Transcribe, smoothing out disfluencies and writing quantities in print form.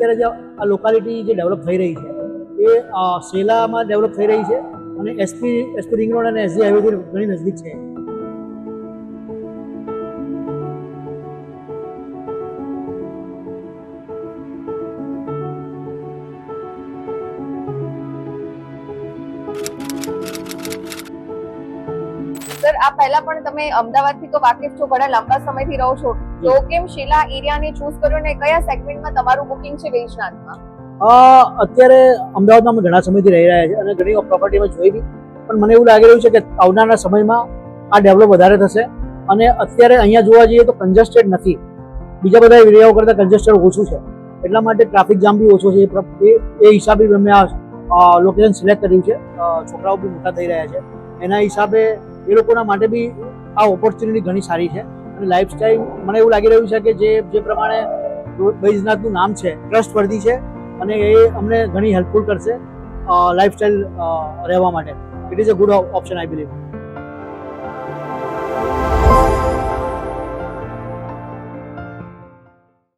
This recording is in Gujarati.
અત્યારે જે આ લોકાલિટી જે ડેવલપ થઈ રહી છે એ શેલામાં ડેવલપ થઈ રહી છે અને એસપી રિંગ રોડ અને એસજી હાઈવેથી ઘણી નજીક છે. સર, આ પહેલા પણ તમે અમદાવાદથી તો વાકેફ છો, ઘણા લાંબા સમયથી રહો છો, તો કેમ શેલા એરિયાને ચૂઝ કર્યો ને કયા સેગમેન્ટમાં તમારું બુકિંગ છે વેચનાથમાં? અત્યારે અમદાવાદમાં અમે ઘણા સમયથી રહી રહ્યા છે અને ઘણી પ્રોપર્ટી અમે જોઈ બી, પણ મને એવું લાગી રહ્યું છે કે આવનારા સમયમાં આ ડેવલપ વધારે થશે અને અત્યારે અહીંયા જોવા જઈએ તો કન્જેસ્ટેડ નથી, બીજા બધા એરિયાઓ કરતાં કન્જેસ્ટેડ ઓછું છે, એટલા માટે ટ્રાફિક જામ બી ઓછો છે. એ હિસાબે અમે આ લોકેશન સિલેક્ટ કર્યું છે. છોકરાઓ બી મોટા થઈ રહ્યા છે, એના હિસાબે એ લોકોના માટે બી આ ઓપોર્ચ્યુનિટી ઘણી સારી છે અને લાઈફસ્ટાઈલ મને એવું લાગી રહ્યું છે કે જે પ્રમાણે બૈજનાથનું નામ છે ટ્રસ્ટવર્ધી છે અને એ અમને ઘણી હેલ્પફુલ કરશે લાઈફસ્ટાઈલ રહેવા માટે. It is a good option I believe.